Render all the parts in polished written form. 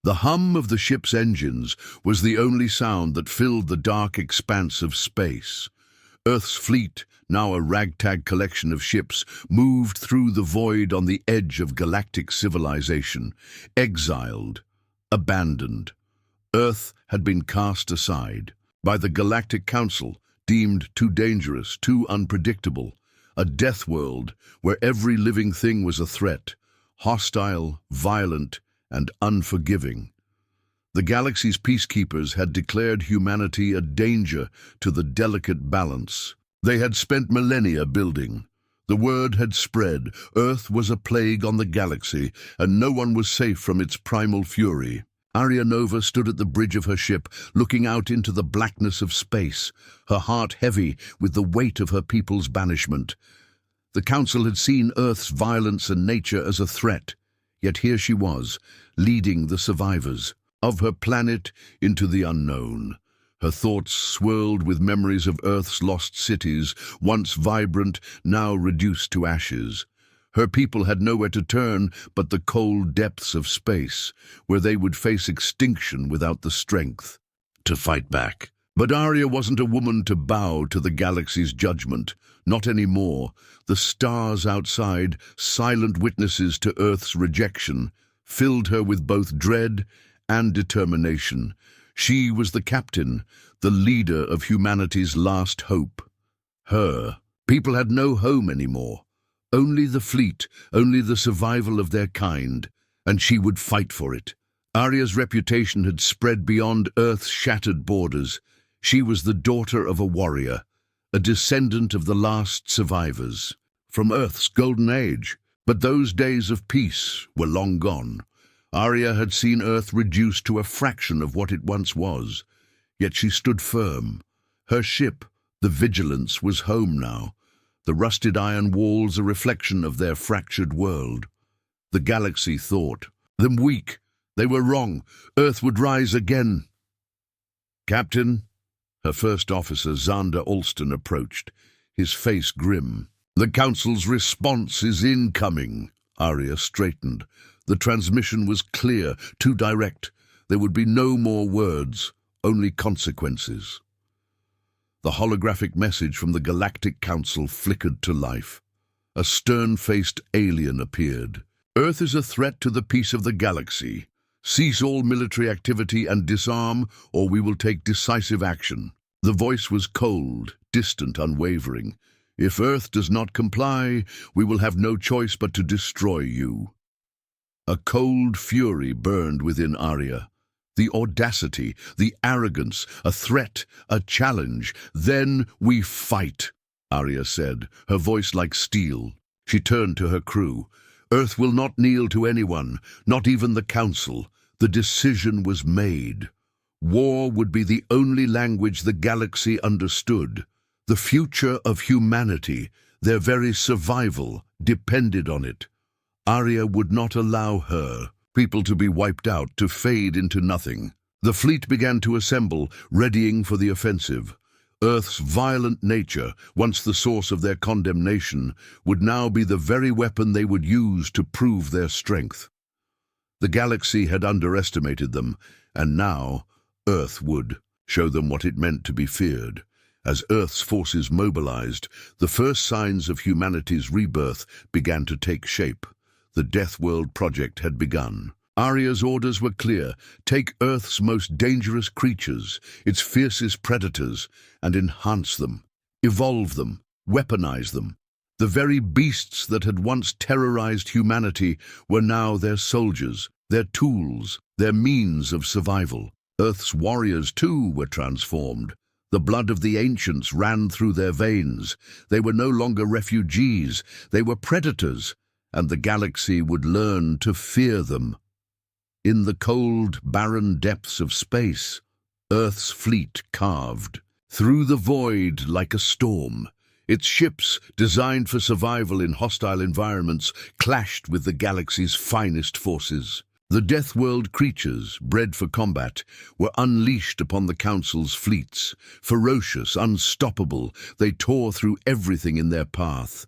The hum of the ship's engines was the only sound that filled the dark expanse of space. Earth's fleet, now a ragtag collection of ships, moved through the void on the edge of galactic civilization, exiled, abandoned. Earth had been cast aside by the Galactic Council, deemed too dangerous, too unpredictable, a death world where every living thing was a threat, hostile, violent, and unforgiving. The galaxy's peacekeepers had declared humanity a danger to the delicate balance. They had spent millennia building. The word had spread. Earth was a plague on the galaxy, and no one was safe from its primal fury. Arya Nova stood at the bridge of her ship, looking out into the blackness of space, her heart heavy with the weight of her people's banishment. The Council had seen Earth's violence and nature as a threat, yet here she was, leading the survivors of her planet into the unknown. Her thoughts swirled with memories of Earth's lost cities, once vibrant, now reduced to ashes. Her people had nowhere to turn but the cold depths of space, where they would face extinction without the strength to fight back. But Arya wasn't a woman to bow to the galaxy's judgment. Not anymore. The stars outside, silent witnesses to Earth's rejection, filled her with both dread and determination. She was the captain, the leader of humanity's last hope. Her people had no home anymore. Only the fleet, only the survival of their kind, and she would fight for it. Arya's reputation had spread beyond Earth's shattered borders. She was the daughter of a warrior, a descendant of the last survivors, from Earth's golden age. But those days of peace were long gone. Arya had seen Earth reduced to a fraction of what it once was, yet she stood firm. Her ship, the Vigilance, was home now, the rusted iron walls a reflection of their fractured world. The galaxy thought them weak. They were wrong. Earth would rise again. "Captain," her first officer, Xander Alston, approached, his face grim. "The Council's response is incoming." Arya straightened. The transmission was clear, too direct. There would be no more words, only consequences. The holographic message from the Galactic Council flickered to life. A stern-faced alien appeared. "Earth is a threat to the peace of the galaxy. Cease all military activity and disarm, or we will take decisive action." The voice was cold, distant, unwavering. "If Earth does not comply, we will have no choice but to destroy you." A cold fury burned within Arya. The audacity, the arrogance, a threat, a challenge. "Then we fight," Arya said, her voice like steel. She turned to her crew. "Earth will not kneel to anyone, not even the Council." The decision was made. War would be the only language the galaxy understood. The future of humanity, their very survival, depended on it. Arya would not allow her people to be wiped out, to fade into nothing. The fleet began to assemble, readying for the offensive. Earth's violent nature, once the source of their condemnation, would now be the very weapon they would use to prove their strength. The galaxy had underestimated them, and now Earth would show them what it meant to be feared. As Earth's forces mobilized, the first signs of humanity's rebirth began to take shape. The Deathworld project had begun. Arya's orders were clear: take Earth's most dangerous creatures, its fiercest predators, and enhance them, evolve them, weaponize them. The very beasts that had once terrorized humanity were now their soldiers, their tools, their means of survival. Earth's warriors, too, were transformed. The blood of the ancients ran through their veins. They were no longer refugees, they were predators, and the galaxy would learn to fear them. In the cold, barren depths of space, Earth's fleet carved through the void like a storm. Its ships, designed for survival in hostile environments, clashed with the galaxy's finest forces. The Deathworld creatures, bred for combat, were unleashed upon the Council's fleets. Ferocious, unstoppable, they tore through everything in their path.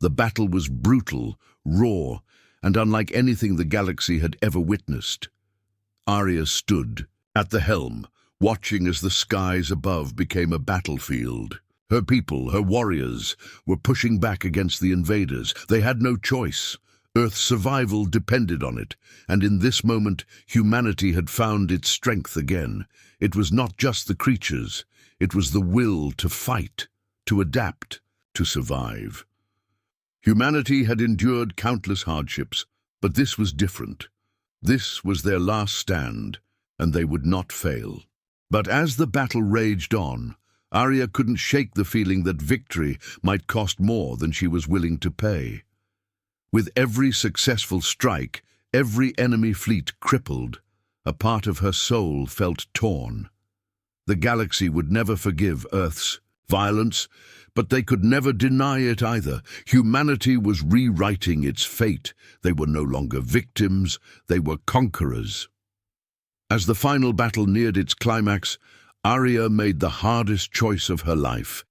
The battle was brutal, raw, and unlike anything the galaxy had ever witnessed. Arya stood at the helm, watching as the skies above became a battlefield. Her people, her warriors, were pushing back against the invaders. They had no choice. Earth's survival depended on it, and in this moment, humanity had found its strength again. It was not just the creatures, it was the will to fight, to adapt, to survive. Humanity had endured countless hardships, but this was different. This was their last stand, and they would not fail. But as the battle raged on, Arya couldn't shake the feeling that victory might cost more than she was willing to pay. With every successful strike, every enemy fleet crippled, a part of her soul felt torn. The galaxy would never forgive Earth's violence, but they could never deny it either. Humanity was rewriting its fate. They were no longer victims, they were conquerors. As the final battle neared its climax, Arya made the hardest choice of her life.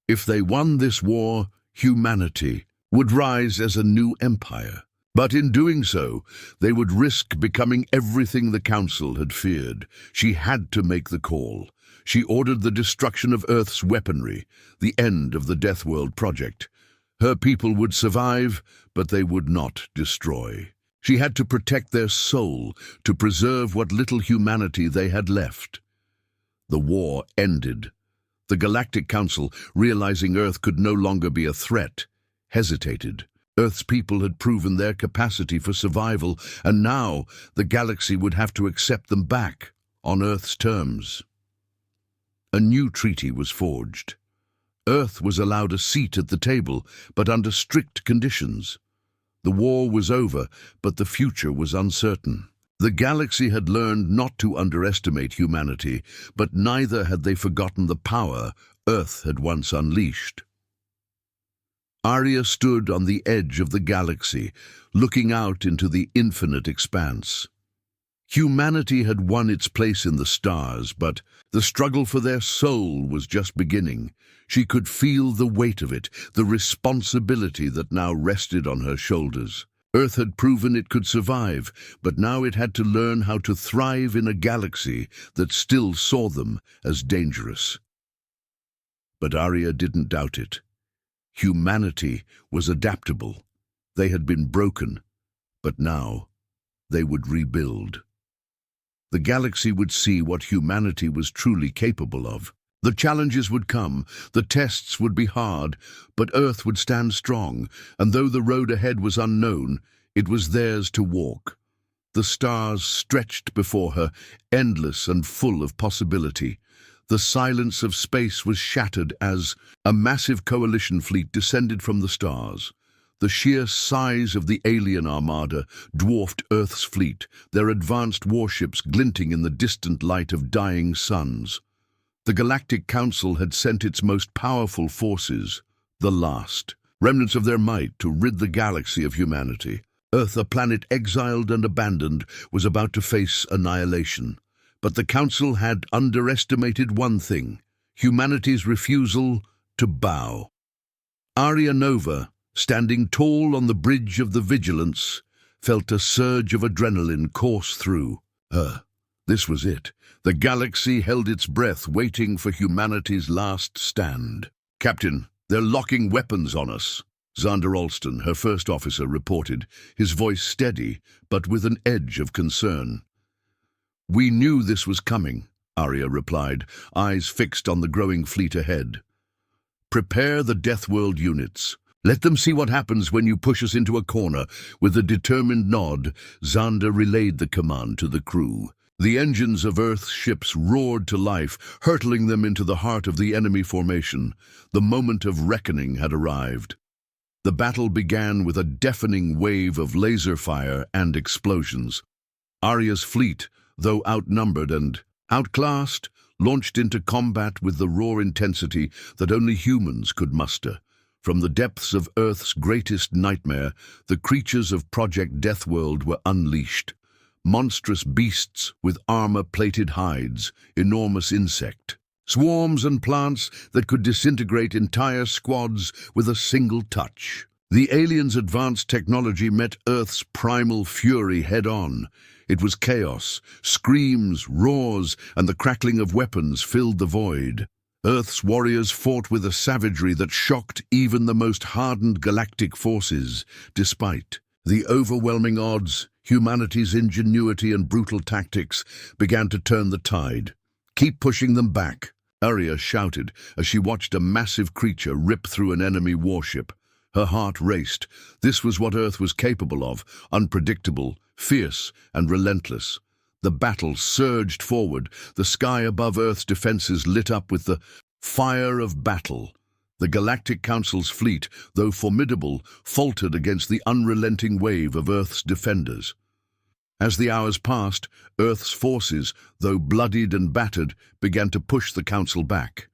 If they won this war, humanity would rise as a new empire. But in doing so, they would risk becoming everything the Council had feared. She had to make the call. She ordered the destruction of Earth's weaponry, the end of the Deathworld project. Her people would survive, but they would not destroy. She had to protect their soul, to preserve what little humanity they had left. The war ended. The Galactic Council, realizing Earth could no longer be a threat, hesitated. Earth's people had proven their capacity for survival, and now the galaxy would have to accept them back on Earth's terms. A new treaty was forged. Earth was allowed a seat at the table, but under strict conditions. The war was over, but the future was uncertain. The galaxy had learned not to underestimate humanity, but neither had they forgotten the power Earth had once unleashed. Arya stood on the edge of the galaxy, looking out into the infinite expanse. Humanity had won its place in the stars, but the struggle for their soul was just beginning. She could feel the weight of it, the responsibility that now rested on her shoulders. Earth had proven it could survive, but now it had to learn how to thrive in a galaxy that still saw them as dangerous. But Arya didn't doubt it. Humanity was adaptable. They had been broken, but now they would rebuild. The galaxy would see what humanity was truly capable of. The challenges would come, the tests would be hard, but Earth would stand strong, and though the road ahead was unknown, it was theirs to walk. The stars stretched before her, endless and full of possibility. The silence of space was shattered as a massive coalition fleet descended from the stars. The sheer size of the alien armada dwarfed Earth's fleet, their advanced warships glinting in the distant light of dying suns. The Galactic Council had sent its most powerful forces, the last, remnants of their might, to rid the galaxy of humanity. Earth, a planet exiled and abandoned, was about to face annihilation. But the Council had underestimated one thing: humanity's refusal to bow. Arya Nova, standing tall on the bridge of the Vigilance, felt a surge of adrenaline course through her. This was it. The galaxy held its breath, waiting for humanity's last stand. "Captain, they're locking weapons on us," Xander Alston, her first officer, reported, his voice steady, but with an edge of concern. "We knew this was coming," Arya replied, eyes fixed on the growing fleet ahead. "Prepare the Deathworld units. Let them see what happens when you push us into a corner." With a determined nod, Xander relayed the command to the crew. The engines of Earth's ships roared to life, hurtling them into the heart of the enemy formation. The moment of reckoning had arrived. The battle began with a deafening wave of laser fire and explosions. Arya's fleet, though outnumbered and outclassed, launched into combat with the raw intensity that only humans could muster. From the depths of Earth's greatest nightmare, the creatures of Project Deathworld were unleashed. Monstrous beasts with armor-plated hides, enormous insect swarms and plants that could disintegrate entire squads with a single touch. The aliens' advanced technology met Earth's primal fury head-on. It was chaos. Screams, roars, and the crackling of weapons filled the void. Earth's warriors fought with a savagery that shocked even the most hardened galactic forces. Despite the overwhelming odds, humanity's ingenuity and brutal tactics began to turn the tide. "Keep pushing them back," Arya shouted as she watched a massive creature rip through an enemy warship. Her heart raced. This was what Earth was capable of, unpredictable, fierce, and relentless. The battle surged forward, the sky above Earth's defenses lit up with the fire of battle. The Galactic Council's fleet, though formidable, faltered against the unrelenting wave of Earth's defenders. As the hours passed, Earth's forces, though bloodied and battered, began to push the Council back.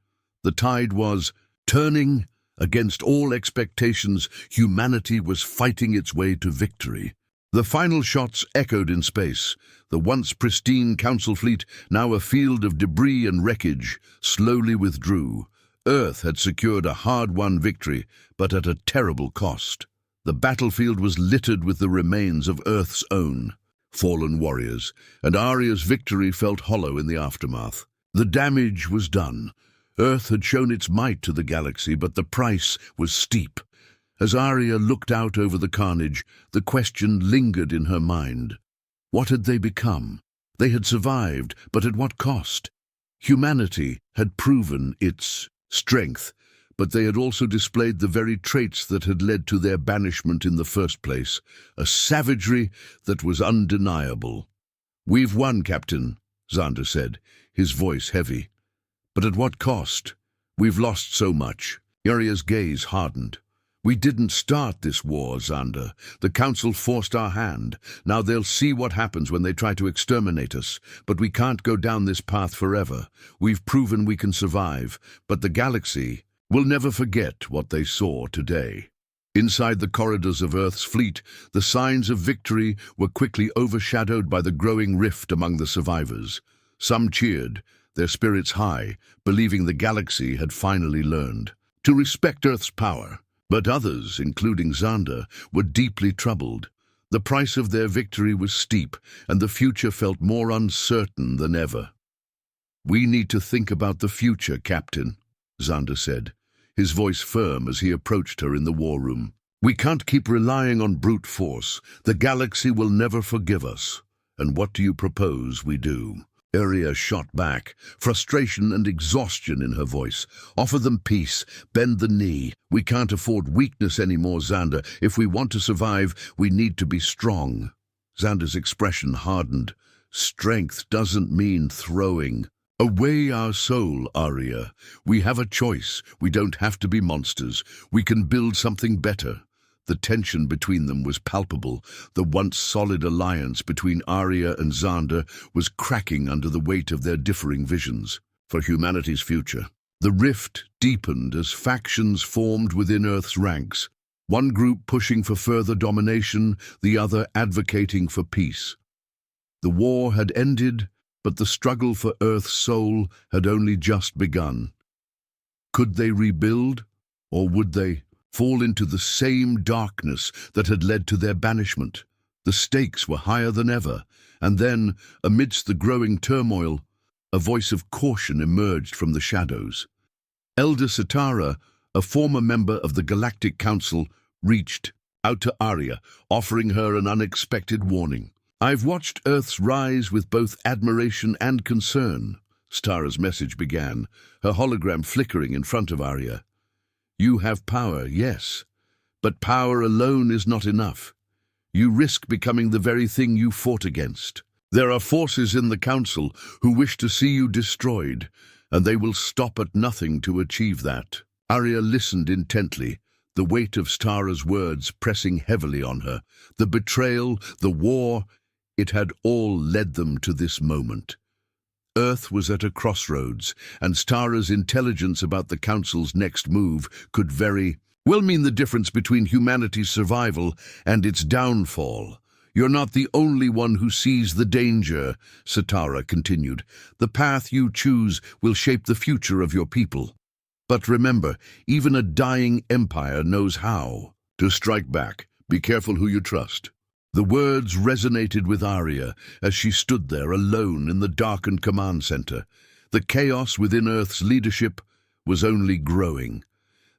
The tide was turning. Against all expectations, humanity was fighting its way to victory. The final shots echoed in space. The once pristine Council fleet, now a field of debris and wreckage, slowly withdrew. Earth had secured a hard-won victory, but at a terrible cost. The battlefield was littered with the remains of Earth's own fallen warriors, and Arya's victory felt hollow in the aftermath. The damage was done. Earth had shown its might to the galaxy, but the price was steep. As Arya looked out over the carnage, the question lingered in her mind. What had they become? They had survived, but at what cost? Humanity had proven its strength, but they had also displayed the very traits that had led to their banishment in the first place, a savagery that was undeniable. "We've won, Captain," Xander said, his voice heavy. "But at what cost? We've lost so much." Arya's gaze hardened. "We didn't start this war, Xander. The Council forced our hand. Now they'll see what happens when they try to exterminate us. But we can't go down this path forever. We've proven we can survive, but the galaxy will never forget what they saw today." Inside the corridors of Earth's fleet, the signs of victory were quickly overshadowed by the growing rift among the survivors. Some cheered, their spirits high, believing the galaxy had finally learned to respect Earth's power. But others, including Xander, were deeply troubled. The price of their victory was steep, and the future felt more uncertain than ever. "We need to think about the future, Captain," Xander said, his voice firm as he approached her in the war room. "We can't keep relying on brute force. The galaxy will never forgive us. And what do you propose we do?" Arya shot back, frustration and exhaustion in her voice. "Offer them peace, bend the knee. We can't afford weakness anymore, Xander. If we want to survive, we need to be strong." Xander's expression hardened. "Strength doesn't mean throwing away our soul, Arya. We have a choice. We don't have to be monsters. We can build something better." The tension between them was palpable. The once solid alliance between Arya and Xander was cracking under the weight of their differing visions for humanity's future. The rift deepened as factions formed within Earth's ranks, one group pushing for further domination, the other advocating for peace. The war had ended, but the struggle for Earth's soul had only just begun. Could they rebuild, or would they fall into the same darkness that had led to their banishment? The stakes were higher than ever, and then, amidst the growing turmoil, a voice of caution emerged from the shadows. Elder Sitara, a former member of the Galactic Council, reached out to Arya, offering her an unexpected warning. "I've watched Earth's rise with both admiration and concern," Sitara's message began, her hologram flickering in front of Arya. "You have power, yes, but power alone is not enough. You risk becoming the very thing you fought against. There are forces in the Council who wish to see you destroyed, and they will stop at nothing to achieve that." Arya listened intently, the weight of Sitara's words pressing heavily on her. The betrayal, the war, it had all led them to this moment. Earth was at a crossroads, and Sitara's intelligence about the Council's next move could very well mean the difference between humanity's survival and its downfall. "You're not the only one who sees the danger," Sitara continued. "The path you choose will shape the future of your people. But remember, even a dying empire knows how to strike back. Be careful who you trust." The words resonated with Arya as she stood there alone in the darkened command center. The chaos within Earth's leadership was only growing.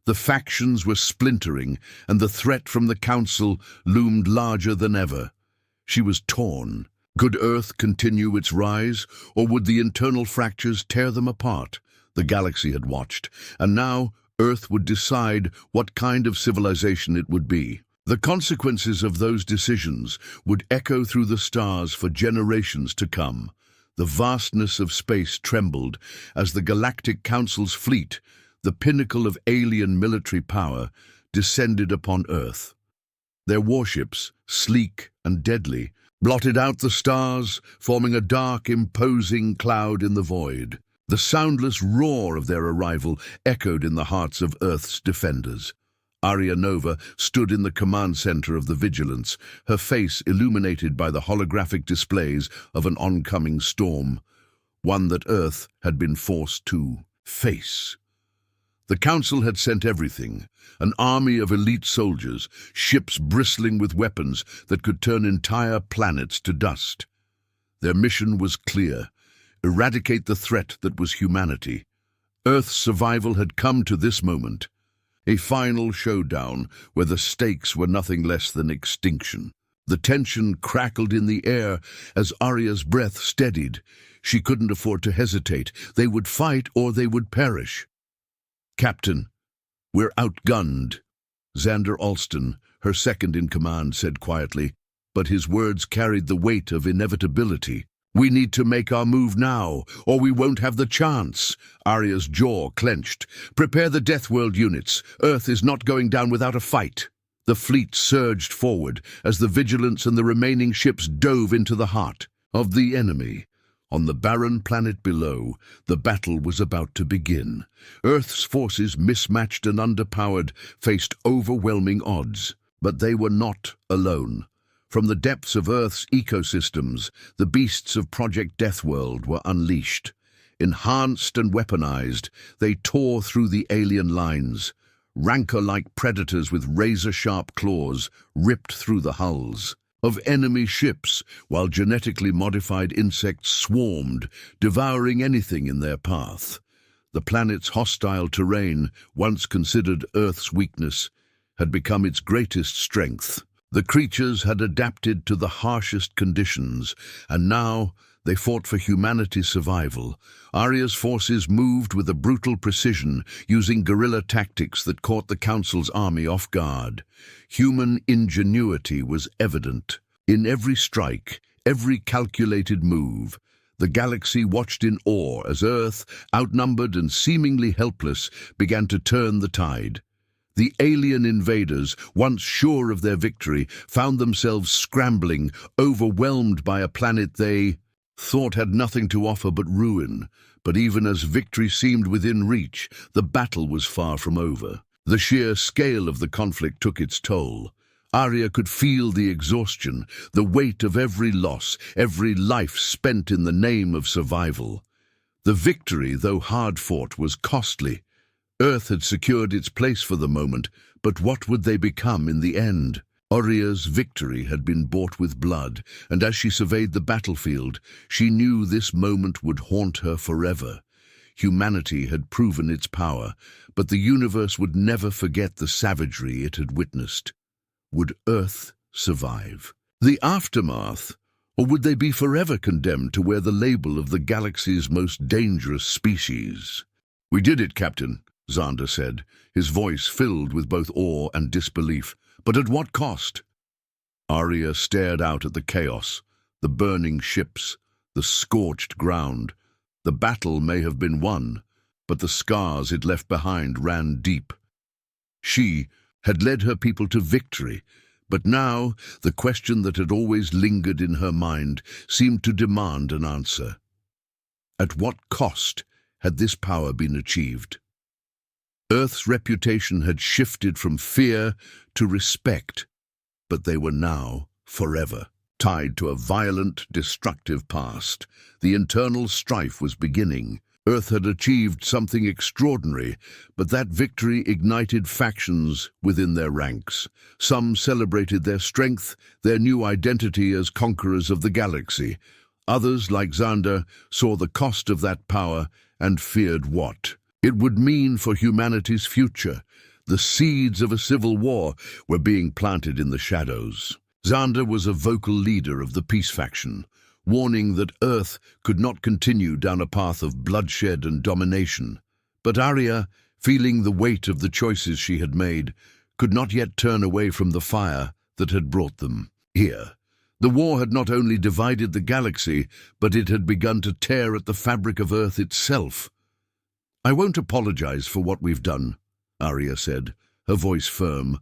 The factions were splintering, and the threat from the Council loomed larger than ever. She was torn. Could Earth continue its rise, or would the internal fractures tear them apart? The galaxy had watched, and now Earth would decide what kind of civilization it would be. The consequences of those decisions would echo through the stars for generations to come. The vastness of space trembled as the Galactic Council's fleet, the pinnacle of alien military power, descended upon Earth. Their warships, sleek and deadly, blotted out the stars, forming a dark, imposing cloud in the void. The soundless roar of their arrival echoed in the hearts of Earth's defenders. Arya Nova stood in the command center of the Vigilance, her face illuminated by the holographic displays of an oncoming storm, one that Earth had been forced to face. The Council had sent everything, an army of elite soldiers, ships bristling with weapons that could turn entire planets to dust. Their mission was clear: eradicate the threat that was humanity. Earth's survival had come to this moment, a final showdown where the stakes were nothing less than extinction. The tension crackled in the air as Arya's breath steadied. She couldn't afford to hesitate. They would fight or they would perish. "Captain, we're outgunned," Xander Alston, her second-in-command, said quietly, but his words carried the weight of inevitability. "We need to make our move now, or we won't have the chance." Arya's jaw clenched. "Prepare the Deathworld units. Earth is not going down without a fight." The fleet surged forward as the Vigilance and the remaining ships dove into the heart of the enemy. On the barren planet below, the battle was about to begin. Earth's forces, mismatched and underpowered, faced overwhelming odds. But they were not alone. From the depths of Earth's ecosystems, the beasts of Project Deathworld were unleashed. Enhanced and weaponized, they tore through the alien lines. Rancor-like predators with razor-sharp claws ripped through the hulls of enemy ships, while genetically modified insects swarmed, devouring anything in their path. The planet's hostile terrain, once considered Earth's weakness, had become its greatest strength. The creatures had adapted to the harshest conditions, and now they fought for humanity's survival. Arya's forces moved with a brutal precision, using guerrilla tactics that caught the Council's army off guard. Human ingenuity was evident. In every strike, every calculated move, the galaxy watched in awe as Earth, outnumbered and seemingly helpless, began to turn the tide. The alien invaders, once sure of their victory, found themselves scrambling, overwhelmed by a planet they thought had nothing to offer but ruin. But even as victory seemed within reach, the battle was far from over. The sheer scale of the conflict took its toll. Arya could feel the exhaustion, the weight of every loss, every life spent in the name of survival. The victory, though hard-fought, was costly. Earth had secured its place for the moment, but what would they become in the end? Arya's victory had been bought with blood, and as she surveyed the battlefield, she knew this moment would haunt her forever. Humanity had proven its power, but the universe would never forget the savagery it had witnessed. Would Earth survive? The aftermath, or would they be forever condemned to wear the label of the galaxy's most dangerous species? "We did it, Captain," Xander said, his voice filled with both awe and disbelief. "But at what cost?" Arya stared out at the chaos, the burning ships, the scorched ground. The battle may have been won, but the scars it left behind ran deep. She had led her people to victory, but now the question that had always lingered in her mind seemed to demand an answer. At what cost had this power been achieved? Earth's reputation had shifted from fear to respect, but they were now forever tied to a violent, destructive past. The internal strife was beginning. Earth had achieved something extraordinary, but that victory ignited factions within their ranks. Some celebrated their strength, their new identity as conquerors of the galaxy. Others, like Xander, saw the cost of that power and feared what it would mean for humanity's future. The seeds of a civil war were being planted in the shadows. Xander was a vocal leader of the peace faction, warning that Earth could not continue down a path of bloodshed and domination. But Arya, feeling the weight of the choices she had made, could not yet turn away from the fire that had brought them here. The war had not only divided the galaxy, but it had begun to tear at the fabric of Earth itself. "I won't apologize for what we've done," Arya said, her voice firm,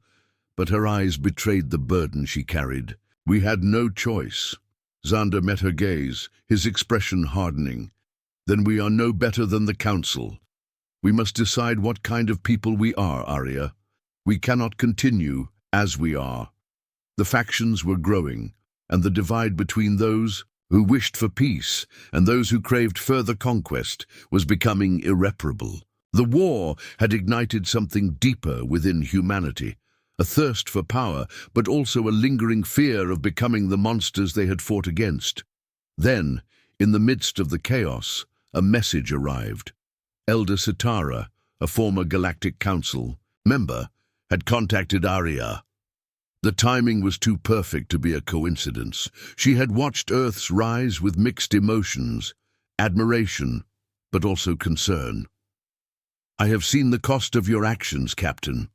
but her eyes betrayed the burden she carried. "We had no choice." Xander met her gaze, his expression hardening. "Then we are no better than the Council. We must decide what kind of people we are, Arya. We cannot continue as we are." The factions were growing, and the divide between those who wished for peace and those who craved further conquest was becoming irreparable. The war had ignited something deeper within humanity, a thirst for power, but also a lingering fear of becoming the monsters they had fought against. Then, in the midst of the chaos, a message arrived. Elder Sitara, a former Galactic Council member, had contacted Arya. The timing was too perfect to be a coincidence. She had watched Earth's rise with mixed emotions, admiration, but also concern. "I have seen the cost of your actions, Captain."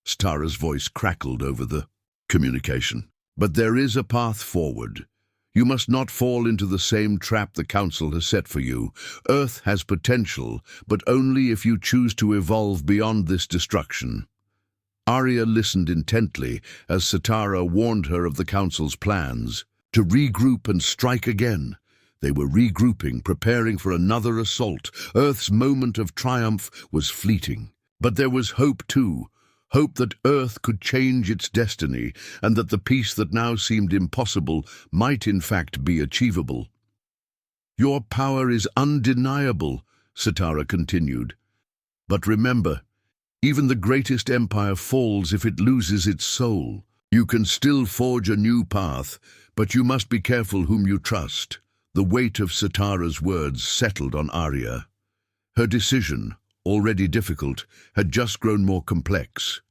Sitara's voice crackled over the communication. "But there is a path forward. You must not fall into the same trap the Council has set for you. Earth has potential, but only if you choose to evolve beyond this destruction." Arya listened intently as Sitara warned her of the Council's plans to regroup and strike again. They were regrouping, preparing for another assault. Earth's moment of triumph was fleeting. But there was hope too. Hope that Earth could change its destiny, and that the peace that now seemed impossible might in fact be achievable. "Your power is undeniable," Sitara continued. "But remember, even the greatest empire falls if it loses its soul. You can still forge a new path, but you must be careful whom you trust." The weight of Sitara's words settled on Arya. Her decision, already difficult, had just grown more complex.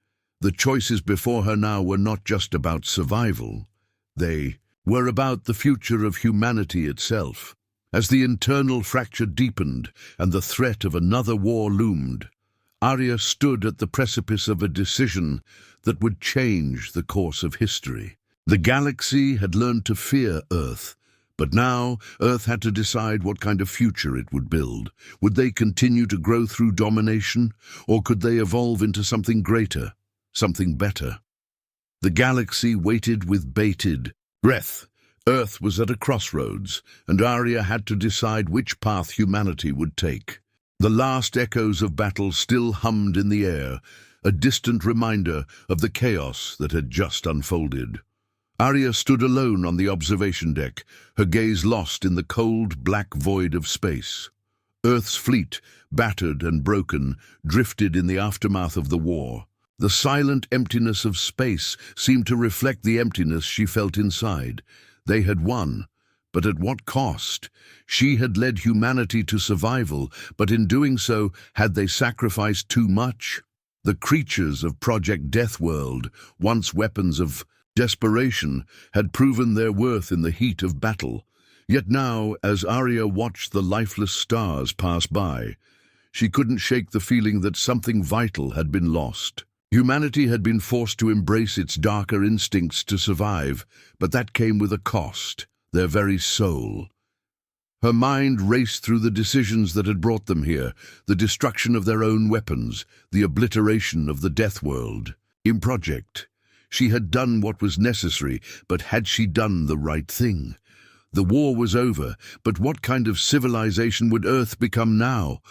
The choices before her now were not just about survival. They were about the future of humanity itself. As the internal fracture deepened and the threat of another war loomed, Arya stood at the precipice of a decision that would change the course of history. The galaxy had learned to fear Earth, but now Earth had to decide what kind of future it would build. Would they continue to grow through domination, or could they evolve into something greater, something better? The galaxy waited with bated breath. Earth was at a crossroads, and Arya had to decide which path humanity would take. The last echoes of battle still hummed in the air, a distant reminder of the chaos that had just unfolded. Arya stood alone on the observation deck, her gaze lost in the cold, black void of space. Earth's fleet, battered and broken, drifted in the aftermath of the war. The silent emptiness of space seemed to reflect the emptiness she felt inside. They had won, but at what cost? She had led humanity to survival, but in doing so, had they sacrificed too much? The creatures of Project Deathworld, once weapons of desperation, had proven their worth in the heat of battle. Yet now, as Arya watched the lifeless stars pass by, she couldn't shake the feeling that something vital had been lost. Humanity had been forced to embrace its darker instincts to survive, but that came with a cost, their very soul. Her mind raced through the decisions that had brought them here, the destruction of their own weapons, the obliteration of the Deathworld. In Project, she had done what was necessary, but had she done the right thing? The war was over, but what kind of civilization would Earth become now?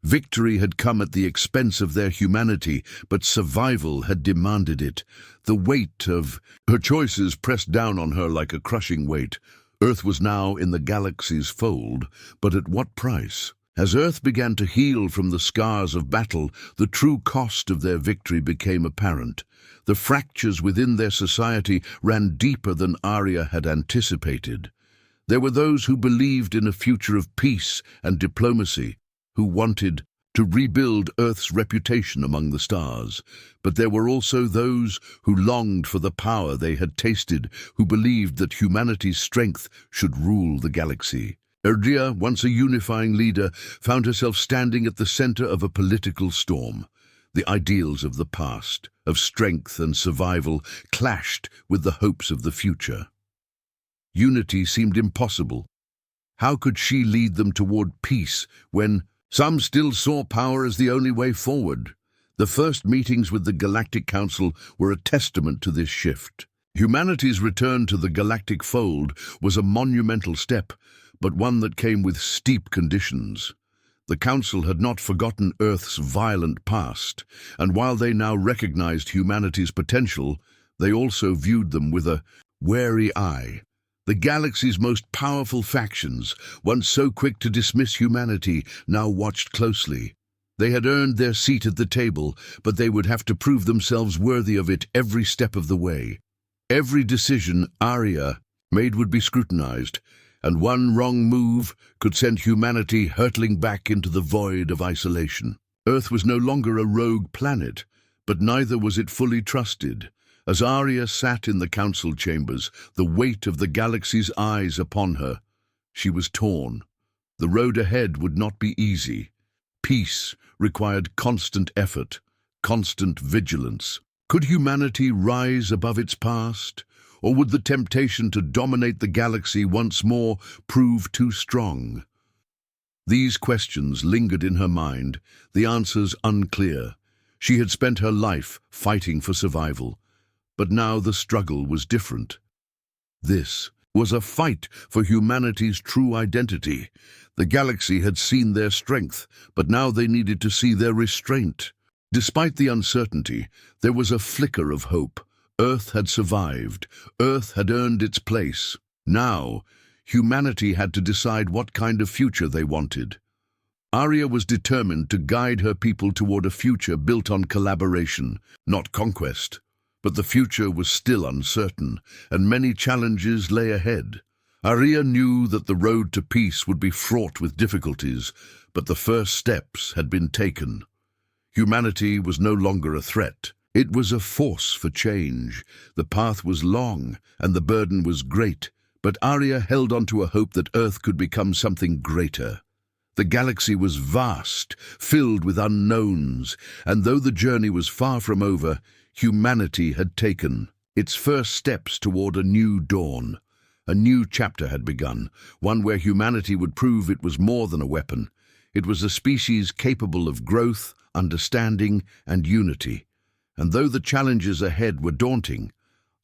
Victory had come at the expense of their humanity, but survival had demanded it. The weight of her choices pressed down on her like a crushing weight. Earth was now in the galaxy's fold, but at what price? As Earth began to heal from the scars of battle, the true cost of their victory became apparent. The fractures within their society ran deeper than Arya had anticipated. There were those who believed in a future of peace and diplomacy, who wanted to rebuild Earth's reputation among the stars. But there were also those who longed for the power they had tasted, who believed that humanity's strength should rule the galaxy. Arya, once a unifying leader, found herself standing at the center of a political storm. The ideals of the past, of strength and survival, clashed with the hopes of the future. Unity seemed impossible. How could she lead them toward peace when some still saw power as the only way forward? The first meetings with the Galactic Council were a testament to this shift. Humanity's return to the galactic fold was a monumental step, but one that came with steep conditions. The Council had not forgotten Earth's violent past, and while they now recognized humanity's potential, they also viewed them with a wary eye. The galaxy's most powerful factions, once so quick to dismiss humanity, now watched closely. They had earned their seat at the table, but they would have to prove themselves worthy of it every step of the way. Every decision Arya made would be scrutinized, and one wrong move could send humanity hurtling back into the void of isolation. Earth was no longer a rogue planet, but neither was it fully trusted. As Arya sat in the council chambers, the weight of the galaxy's eyes upon her, she was torn. The road ahead would not be easy. Peace required constant effort, constant vigilance. Could humanity rise above its past? Or would the temptation to dominate the galaxy once more prove too strong? These questions lingered in her mind, the answers unclear. She had spent her life fighting for survival, but now the struggle was different. This was a fight for humanity's true identity. The galaxy had seen their strength, but now they needed to see their restraint. Despite the uncertainty, there was a flicker of hope. Earth had survived. Earth had earned its place. Now, humanity had to decide what kind of future they wanted. Arya was determined to guide her people toward a future built on collaboration, not conquest. But the future was still uncertain, and many challenges lay ahead. Arya knew that the road to peace would be fraught with difficulties, but the first steps had been taken. Humanity was no longer a threat. It was a force for change. The path was long, and the burden was great, but Arya held on to a hope that Earth could become something greater. The galaxy was vast, filled with unknowns, and though the journey was far from over, humanity had taken its first steps toward a new dawn. A new chapter had begun, one where humanity would prove it was more than a weapon. It was a species capable of growth, understanding, and unity. And though the challenges ahead were daunting,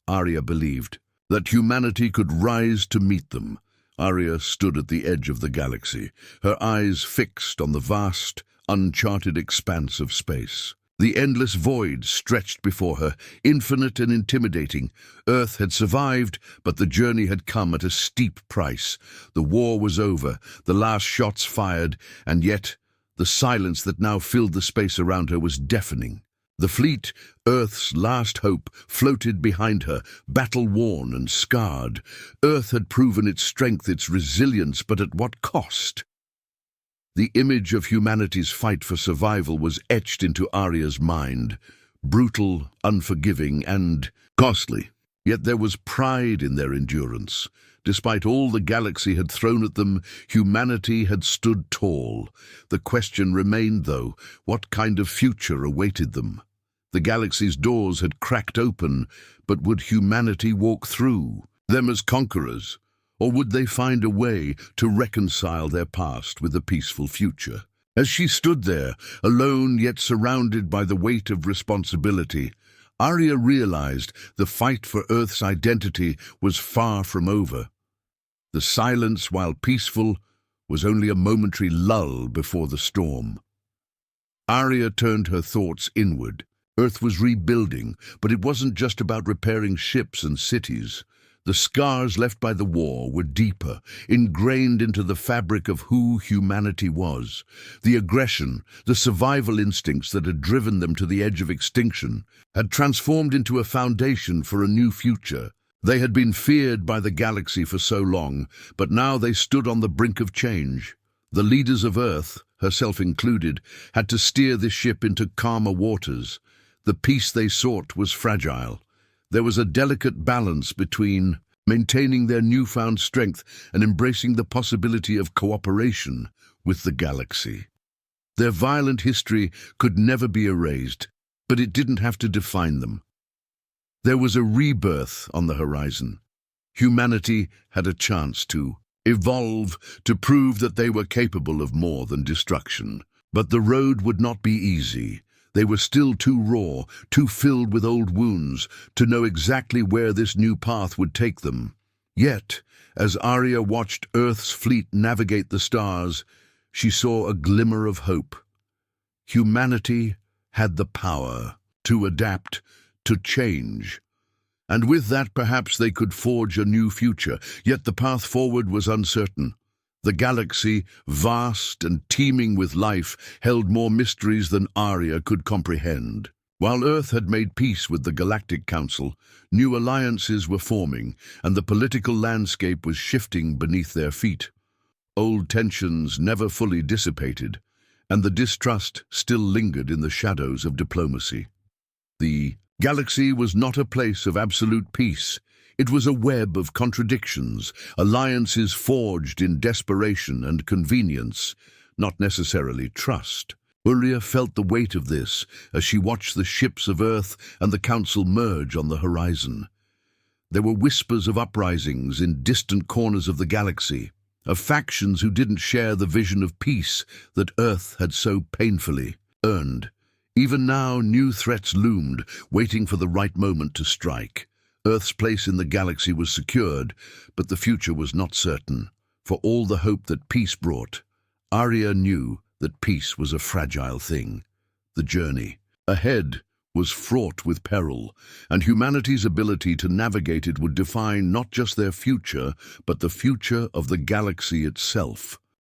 Arya believed that humanity could rise to meet them. Arya stood at the edge of the galaxy, her eyes fixed on the vast, uncharted expanse of space. The endless void stretched before her, infinite and intimidating. Earth had survived, but the journey had come at a steep price. The war was over, the last shots fired, and yet the silence that now filled the space around her was deafening. The fleet, Earth's last hope, floated behind her, battle-worn and scarred. Earth had proven its strength, its resilience, but at what cost? The image of humanity's fight for survival was etched into Arya's mind, brutal, unforgiving, and costly. Yet there was pride in their endurance. Despite all the galaxy had thrown at them, humanity had stood tall. The question remained, though, what kind of future awaited them? The galaxy's doors had cracked open, but would humanity walk through them as conquerors? Or would they find a way to reconcile their past with a peaceful future? As she stood there, alone yet surrounded by the weight of responsibility, Arya realized the fight for Earth's identity was far from over. The silence, while peaceful, was only a momentary lull before the storm. Arya turned her thoughts inward. Earth was rebuilding, but it wasn't just about repairing ships and cities. The scars left by the war were deeper, ingrained into the fabric of who humanity was. The aggression, the survival instincts that had driven them to the edge of extinction, had transformed into a foundation for a new future. They had been feared by the galaxy for so long, but now they stood on the brink of change. The leaders of Earth, herself included, had to steer this ship into calmer waters. The peace they sought was fragile. There was a delicate balance between maintaining their newfound strength and embracing the possibility of cooperation with the galaxy. Their violent history could never be erased, but it didn't have to define them. There was a rebirth on the horizon. Humanity had a chance to evolve, to prove that they were capable of more than destruction. But the road would not be easy. They were still too raw, too filled with old wounds, to know exactly where this new path would take them. Yet, as Arya watched Earth's fleet navigate the stars, she saw a glimmer of hope. Humanity had the power to adapt, to change. And with that, perhaps they could forge a new future. Yet the path forward was uncertain. The galaxy, vast and teeming with life, held more mysteries than Arya could comprehend. While Earth had made peace with the Galactic Council, new alliances were forming, and the political landscape was shifting beneath their feet. Old tensions never fully dissipated, and the distrust still lingered in the shadows of diplomacy. The galaxy was not a place of absolute peace. It was a web of contradictions, alliances forged in desperation and convenience, not necessarily trust. Arya felt the weight of this as she watched the ships of Earth and the Council merge on the horizon. There were whispers of uprisings in distant corners of the galaxy, of factions who didn't share the vision of peace that Earth had so painfully earned. Even now, new threats loomed, waiting for the right moment to strike. Earth's place in the galaxy was secured, but the future was not certain. For all the hope that peace brought, Arya knew that peace was a fragile thing. The journey ahead was fraught with peril, and humanity's ability to navigate it would define not just their future, but the future of the galaxy itself.